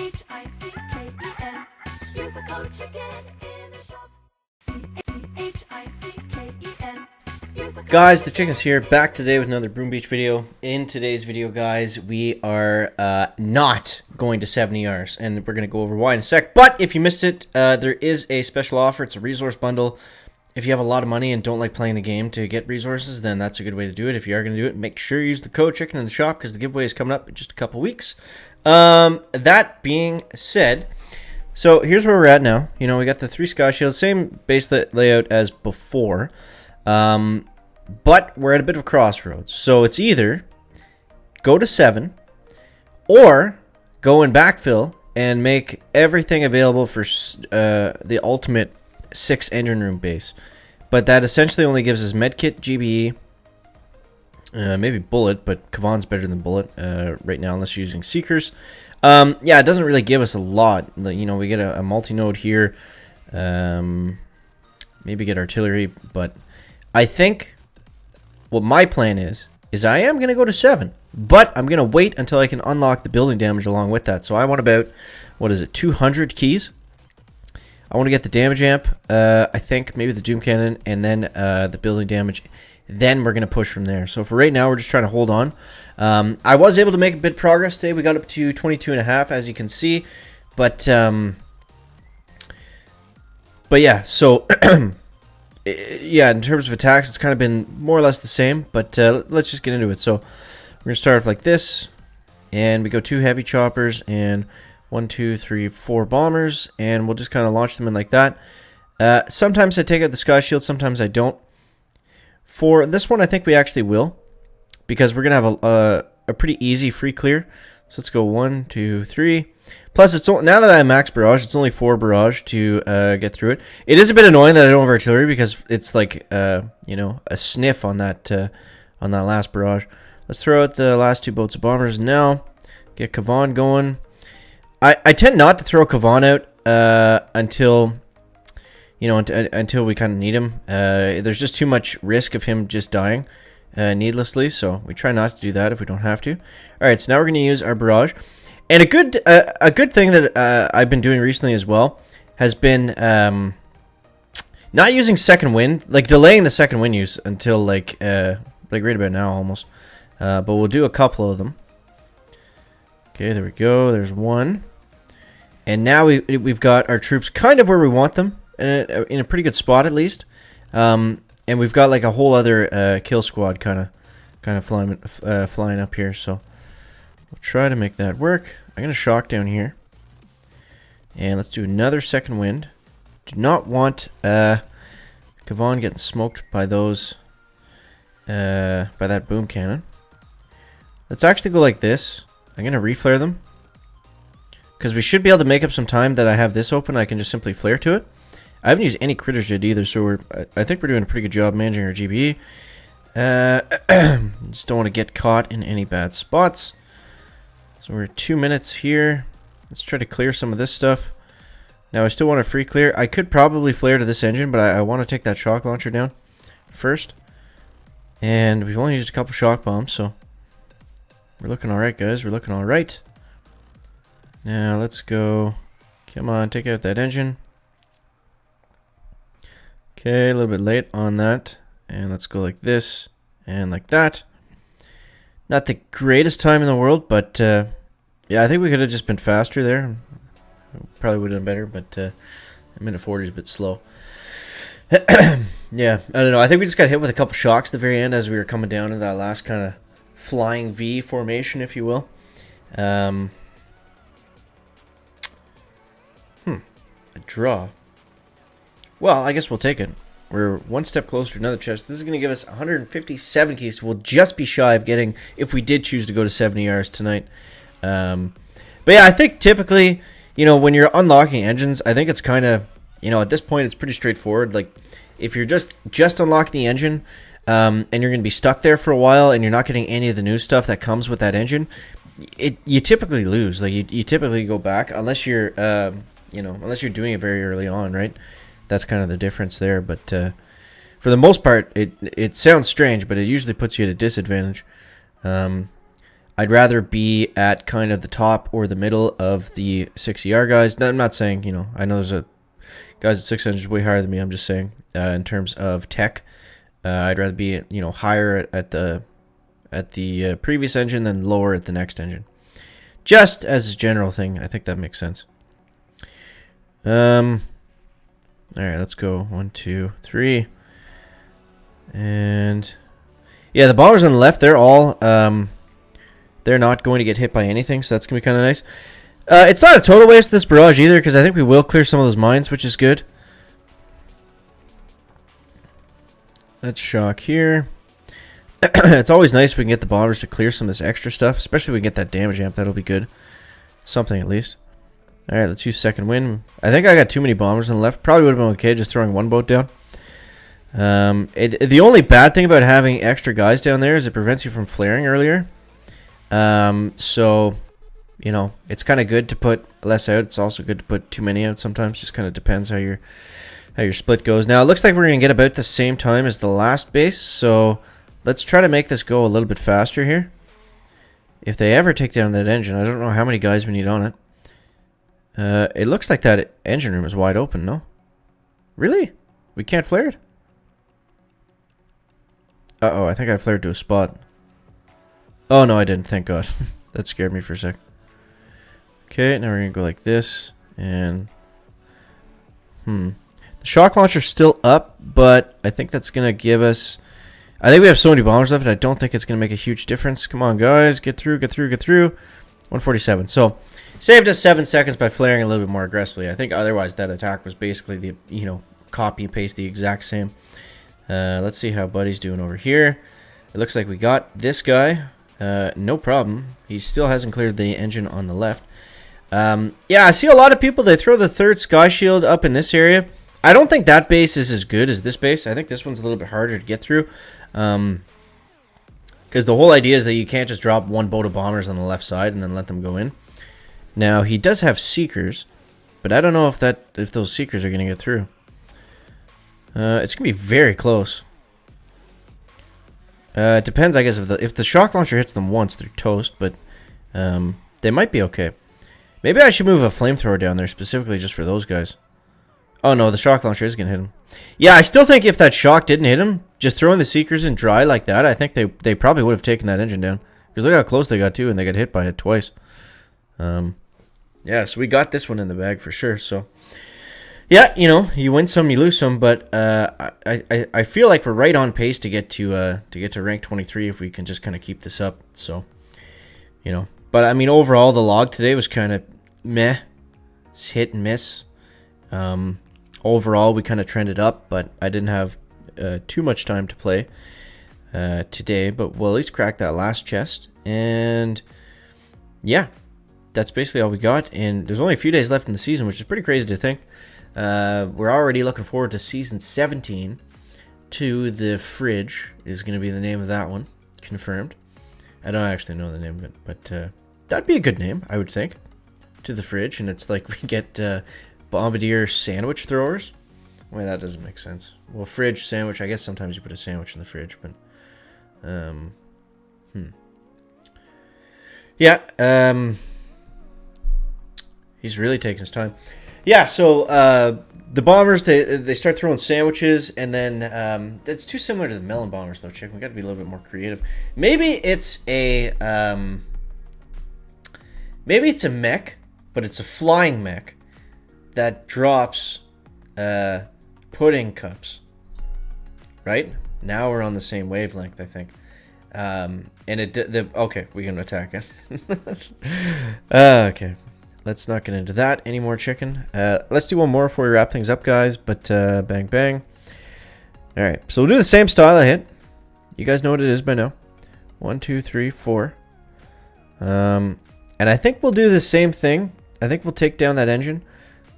CHICKEN. Use the code chicken in the shop. CHICKEN. Guys, the Chicken's here, back today with another Broom Beach video. In today's video, guys, we are not going to 70 Rs, and we're going to go over why in a sec. But if you missed it, there is a special offer. It's a resource bundle. If you have a lot of money and don't like playing the game to get resources, then that's a good way to do it. If you are going to do it, make sure you use the code Chicken in the shop, because the giveaway is coming up in just a couple weeks. That being said, so here's where we're at now. You know, we got the 3 Sky Shields, same base layout as before. But we're at a bit of a crossroads. So it's either go to 7 or go and backfill and make everything available for the ultimate 6 engine room base. But that essentially only gives us medkit, GBE, maybe bullet, but Kavan's better than bullet right now unless you're using seekers. Yeah, it doesn't really give us a lot. You know, we get a multi-node here, maybe get artillery, but I think what my plan is I am going to go to 7, but I'm going to wait until I can unlock the building damage along with that. So I want about, what is it, 200 keys? I want to get the damage amp, I think, maybe the doom cannon, and then the building damage. Then we're going to push from there. So for right now, we're just trying to hold on. I was able to make a bit of progress today. We got up to 22.5, as you can see. But yeah, so yeah, in terms of attacks, it's kind of been more or less the same, but let's just get into it. So we're going to start off like this, and we go 2 heavy choppers, and 1, 2, 3, 4 bombers, and we'll just kind of launch them in like that. Sometimes I take out the Sky Shield, sometimes I don't. For this one, I think we actually will, because we're going to have a pretty easy free clear. So let's go 1, 2, 3. Plus, it's now that I have max barrage, it's only 4 barrage to get through it. It is a bit annoying that I don't have artillery, because it's like you know, a sniff on that last barrage. Let's throw out the last 2 boats of bombers now. Get Kavan going. I tend not to throw Kavan out until, you know, until we kind of need him. There's just too much risk of him just dying needlessly, so we try not to do that if we don't have to. All right, so now we're going to use our barrage. And a good thing that I've been doing recently as well has been not using second wind, like delaying the second wind use until like right about now almost. But we'll do a couple of them. Okay, there we go. There's 1, and now we've got our troops kind of where we want them, in a pretty good spot at least. And we've got like a whole other kill squad kind of flying up here. So we'll try to make that work. I'm gonna shock down here, and let's do another second wind. Do not want Kavan getting smoked by those by that boom cannon. Let's actually go like this. I'm gonna reflare them, because we should be able to make up some time that I have this open. I can just simply flare to it. I haven't used any critters yet either, so I think we're doing a pretty good job managing our GBE. Just don't want to get caught in any bad spots. So we're 2 minutes here. Let's try to clear some of this stuff. Now I still want a free clear. I could probably flare to this engine, but I want to take that shock launcher down first. And we've only used a couple shock bombs, so we're looking alright, guys. We're looking alright. Now let's go. Come on, take out that engine. Okay, a little bit late on that. And let's go like this and like that. Not the greatest time in the world, but yeah, I think we could have just been faster there. Probably would have done better, but a minute 40 is a bit slow. Yeah, I don't know. I think we just got hit with a couple shocks at the very end as we were coming down to that last kind of flying V formation, if you will. A draw. Well, I guess we'll take it. We're 1 step closer to another chest. This is going to give us 157 keys. So we'll just be shy of getting, if we did choose to go to 70 Rs tonight. But yeah, I think typically, you know, when you're unlocking engines, I think it's kind of, you know, at this point, it's pretty straightforward. Like, if you're just unlocking the engine, and you're going to be stuck there for a while, and you're not getting any of the new stuff that comes with that engine, you typically lose. Like, you typically go back, unless you're, you know, unless you're doing it very early on, right? That's kind of the difference there. But for the most part, it sounds strange, but it usually puts you at a disadvantage. I'd rather be at kind of the top or the middle of the 60R guys. No, I'm not saying, you know, I know there's a guys at 600 is way higher than me. I'm just saying in terms of tech, I'd rather be, you know, higher at the previous engine than lower at the next engine. Just as a general thing, I think that makes sense. All right, let's go 1, 2, 3, and yeah, the bombers on the left, they're all they're not going to get hit by anything, so that's gonna be kind of nice. It's not a total waste of this barrage either, because I think we will clear some of those mines, which is good. Let's shock here. It's always nice if we can get the bombers to clear some of this extra stuff, especially if we can get that damage amp. That'll be good. Something at least. Alright, let's use second wind. I think I got too many bombers on the left. Probably would have been okay just throwing one boat down. The only bad thing about having extra guys down there is it prevents you from flaring earlier. So, you know, it's kind of good to put less out. It's also good to put too many out sometimes. Just kind of depends how your split goes. Now, it looks like we're going to get about the same time as the last base, so let's try to make this go a little bit faster here. If they ever take down that engine, I don't know how many guys we need on it. It looks like that engine room is wide open, no? Really? We can't flare it? Uh-oh, I think I flared to a spot. Oh, no, I didn't, thank God. That scared me for a sec. Okay, now we're going to go like this, and... The shock launcher's still up, but I think that's going to give us... I think we have so many bombers left, I don't think it's going to make a huge difference. Come on, guys, get through, get through, get through. 147, so... Saved us 7 seconds by flaring a little bit more aggressively. I think otherwise that attack was basically the, you know, copy and paste the exact same. Let's see how Buddy's doing over here. It looks like we got this guy. No problem. He still hasn't cleared the engine on the left. Yeah, I see a lot of people, they throw the third sky shield up in this area. I don't think that base is as good as this base. I think this one's a little bit harder to get through. Because the whole idea is that you can't just drop one boat of bombers on the left side and then let them go in. Now, he does have seekers, but I don't know if those seekers are going to get through. It's going to be very close. It depends, I guess, if the shock launcher hits them once, they're toast, but they might be okay. Maybe I should move a flamethrower down there specifically just for those guys. Oh no, the shock launcher is going to hit him. Yeah, I still think if that shock didn't hit him, just throwing the seekers in dry like that, I think they probably would have taken that engine down. Because look how close they got to, and they got hit by it twice. Yeah, so we got this one in the bag for sure. So, yeah, you know, you win some, you lose some, but I feel like we're right on pace to get to rank 23 if we can just kind of keep this up. So, you know, but I mean overall the log today was kind of meh, it's hit and miss. Overall we kind of trended up, but I didn't have too much time to play today. But we'll at least crack that last chest, and yeah. That's basically all we got, and there's only a few days left in the season, which is pretty crazy to think. We're already looking forward to Season 17. To the Fridge is going to be the name of that one. Confirmed. I don't actually know the name of it, but that'd be a good name, I would think. To the Fridge, and it's like we get Bombardier sandwich throwers. Wait, that doesn't make sense. Well, fridge, sandwich, I guess sometimes you put a sandwich in the fridge, but... Yeah, he's really taking his time. Yeah, so the bombers, they start throwing sandwiches, and then it's too similar to the melon bombers, though, chick. We got to be a little bit more creative. Maybe it's a mech, but it's a flying mech that drops pudding cups. Right? Now we're on the same wavelength, I think. And okay, we can attack it. Okay. Let's not get into that anymore, chicken. Let's do one more before we wrap things up, guys. But bang, bang. All right, so we'll do the same style I hit. You guys know what it is by now. 1, 2, 3, 4. And I think we'll do the same thing. I think we'll take down that engine.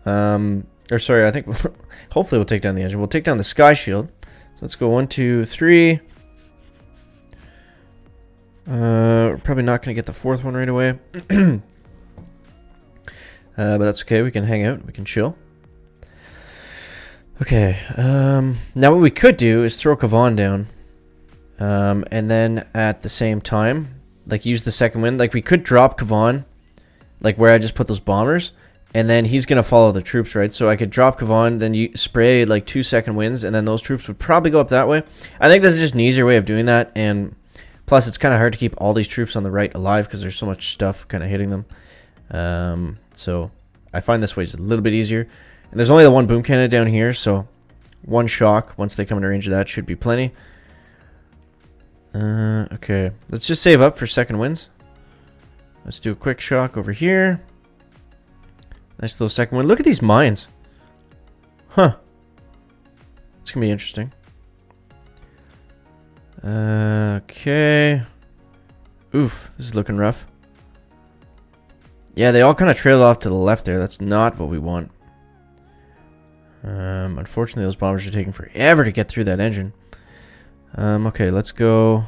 Or sorry, I think hopefully we'll take down the engine. We'll take down the sky shield. So let's go 1, 2, 3. We're probably not going to get the fourth one right away. But that's okay. We can hang out. We can chill. Okay. Now what we could do is throw Kavan down. And then at the same time, like use the second wind. Like we could drop Kavan, like where I just put those bombers, and then he's gonna follow the troops, right? So I could drop Kavan, then you spray like 2 second winds, and then those troops would probably go up that way. I think this is just an easier way of doing that, and plus it's kind of hard to keep all these troops on the right alive because there's so much stuff kind of hitting them. So I find this way is a little bit easier. And there's only the one boom cannon down here, so one shock once they come into range of that should be plenty. Okay, let's just save up for second winds. Let's do a quick shock over here. Nice little second wind. Look at these mines. Huh. It's gonna be interesting. Okay. Oof, this is looking rough. Yeah, they all kind of trailed off to the left there. That's not what we want. Unfortunately, those bombers are taking forever to get through that engine. Okay, let's go.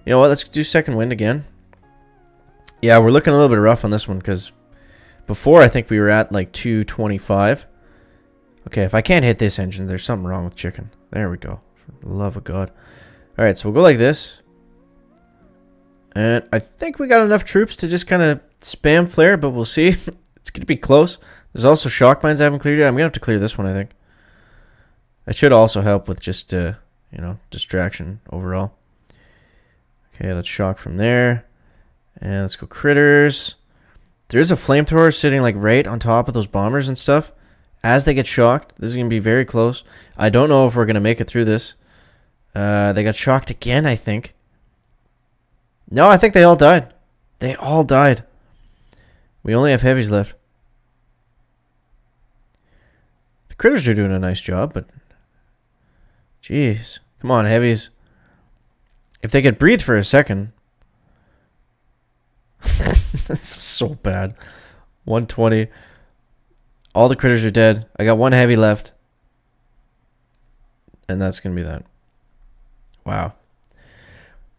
You know what? Let's do second wind again. Yeah, we're looking a little bit rough on this one because before I think we were at like 225. Okay, if I can't hit this engine, there's something wrong with chicken. There we go. For the love of God. Alright, so we'll go like this. And I think we got enough troops to just kind of spam flare, but we'll see. It's going to be close. There's also shock mines I haven't cleared yet. I'm going to have to clear this one, I think. That should also help with just, you know, distraction overall. Okay, let's shock from there. And let's go critters. There's a flamethrower sitting like right on top of those bombers and stuff. As they get shocked, this is going to be very close. I don't know if we're going to make it through this. They got shocked again, I think. No, I think they all died. They all died. We only have heavies left. The critters are doing a nice job, but... Jeez. Come on, heavies. If they could breathe for a second... That's so bad. 120. All the critters are dead. I got one heavy left. And that's going to be that. Wow.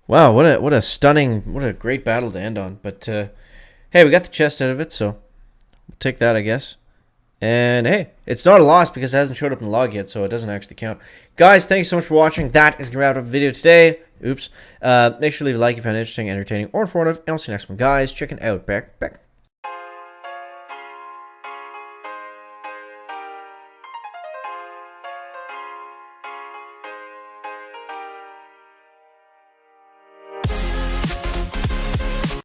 Wow, what a stunning, what a great battle to end on. But, hey, we got the chest out of it, so we'll take that, I guess. And, hey, it's not a loss because it hasn't showed up in the log yet, so it doesn't actually count. Guys, thanks so much for watching. That is going to wrap up the video today. Oops. Make sure to leave a like if you found it interesting, entertaining, or informative. And I'll see you next one, guys. Checking out. Back.